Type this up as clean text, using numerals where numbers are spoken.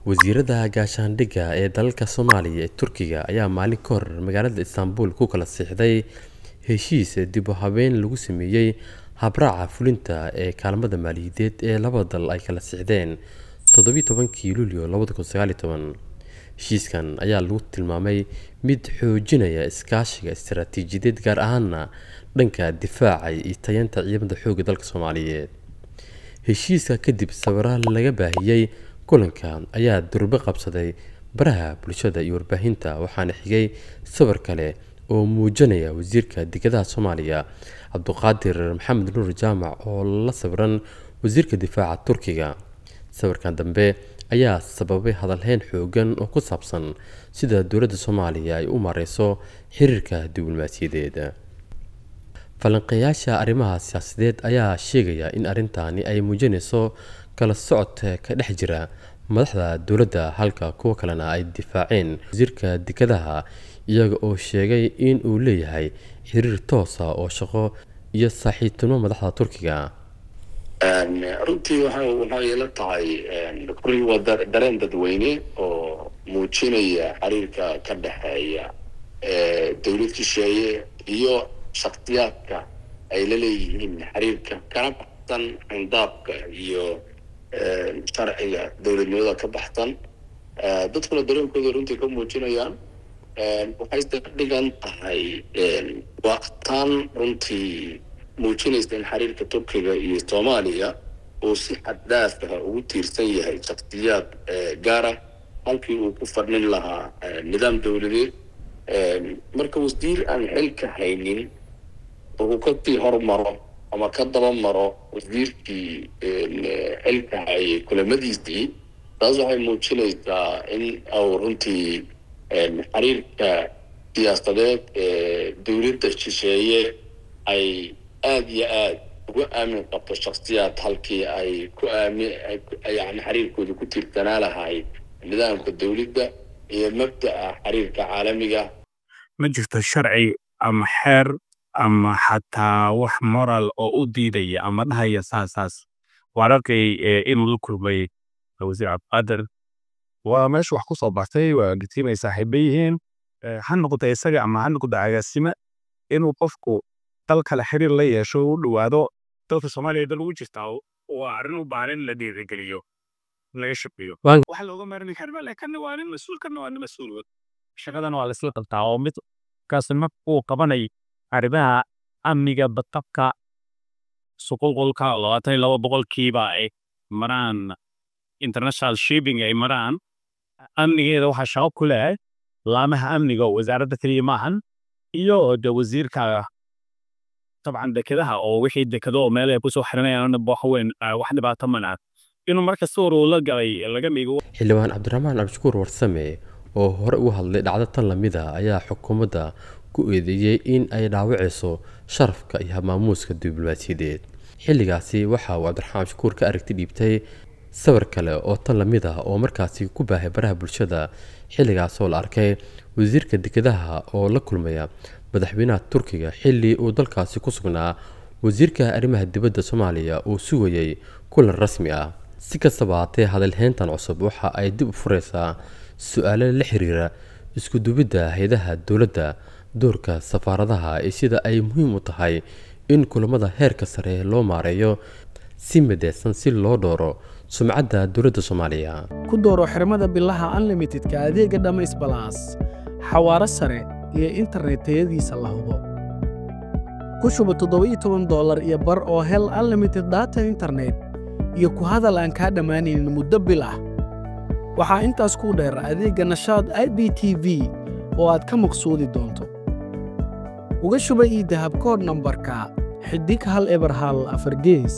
wasiirada gaashaandhigga ee dalka Soomaaliya ee Turkiga ayaa maalin ka hor magaalada Istanbul ku kala siixday heshiis dib u habeyn lagu sameeyay habraaca fulinta ee kaalmada maaliyadeed ee labada dal ay kala siixdeen 17 Luulyo 2019. heshiiskan ayaa lagu tilmaamay mid xoojinaya iskaashiga istiraatiijiyadeed gaar ahaan dhanka difaaca iyo tayanta ciidamada xoogga dalka Soomaaliyeed. heshiiska kadib sawirada laga baahiyay kulanka ayaa durba qabsaday baraha bulshada iyo warbaahinta, waxaana xigay sawir kale oo muujinaya wasiirka dekedaha Soomaaliya Cabduqaadir Maxamed Nuur Jaamac oo la sawiran wasiirka difaaca Turkiga. sawirkan dambe ayaa sababay hadalhayn xoogan oo ku saabsan sida dowladda Soomaaliya ay u mareyso xiriirka diblomaasiyadeed. falanqeeyaasha arrimaha siyaasadeed ayaa sheegaya in arintani ay muujinayso kala socod ka dhex jira madaxda dowladda, halka kuwa kalena ay difaaceen wasiirka dekedaha iyaga oo sheegay in uu leeyahay xiriir toos ah oo shaqo iyo saaxiibtinimo madaxda Turkiga. runtii waxay la tahay kulli wada dareen dadweyne oo muujinaya xiriirka ka dhaxeeya dowladda shisheeye iyo shakhsiyaadka ay la leeyihiin xiriirka kana baxsan indaabka iyo sharciga dowladnimada ka baxsan. dadkuna dareenkooda runtii ka muujinayaan waxay dhigan tahay waqtan runtii muujinaysa in xiriirka Turkiga iyo Soomaaliya oo si xadaaf ah ugu tiirsan yahay shakhsiyaad gaar ah halkii uu ku fadhin lahaa nidaam dowladeed. marka wasiir aan xilka haynin oo ka tii hormaro ama ka daba maro wasiirkii xilka hayay kulamadiisii, taas waxay muujinaysaa in uu runtii xiriirka siyaasadeed ee dowladda shisheeye ay aad iyo aad ugu aamin qabto shakhsiyaad halkii ay ku yani xiriirkooda ku tiirsanaa lahay nidaamka dowladda iyo mabda'a xiriirka caalamiga. ma jirto sharci ama xeer ama xataa wax moral oo u diidaya ama dhahaya saas wararkay inuu la kulmay wasiir Cabduqaadir waa meesha wax ku soo bartay, waa gitiimay saaxiibay yihiin han noqdo isaga ama han noqdo agaasima inuu qofku dal kale xiriir la yeesho u dhawaado dalka Soomaaliya dal ugu jirta oo arrin u baahan la dhiirigeliyo laga shaqeeyo. waxa looga maarmi karaa laakiin waa nin mas'uul shaqadan waa la isla qabtaa oo mid kaasna uu qabanay arrimaha amniga badqabka suuqulka 22% ay maraan international shipping ay maraan amnigeeda waxa shaqo ku leh laamaha amniga wasaaradda kaliya maahan iyo wasiirka طبعا dekedaha oo wixii dekado meel ay ku soo xiranayaan booxweyn wax dhibaato manaa inuu marka sawir la galay laga miigo. xildhibaan Cabdiraxmaan Abshukuur Warsame oo hore u hadlay dhacdo tan lamid ah ayaa xukuumadda ku eedeeyay in ay dhaawacayso sharafka iyo maamuuska diblomaasiyadeed. xilligaasi waxa uu Cabdiraxmaan Abshukuur ka aragti dhiibtay sawir kale oo tan lamid ah oo markaasi ku baahay baraha bulshada. xilligaas oo la arkay wasiirka dekedaha oo la kulmaya madaxweynaha Turkiga xilli uu dalkaasi ku sugnaa wasiirka arrimaha dibadda Soomaaliya oo sugayay kulan rasmi ah. si kastaba haatee hadalhayntan cusub waxa ay dib u furaysaa su'aalo la xiriira isku duubidda hay'adaha dowladda, doorka safaaradaha iyo sida ay muhiim u tahay in kulamada heerka sare loo maareeyo si midaysan si loo dooro sumcadda dowladda Soomaaliya. ku dooro xirmada billaha unlimited-ka adeega Dhamays Plus xawaare sare iyo internet tayadiisa la hubo. ku shubo $17 iyo bar oo hel unlimited data internet iyo ku hadal aan ka dhamaanaynin muddo bil ah. waxaa intaas ku dheer adeega Nashaad IPTV oo aad ka maqsuudi doonto. uga shuba idahab kood nambarka xidig 1 eber 1 4 gees.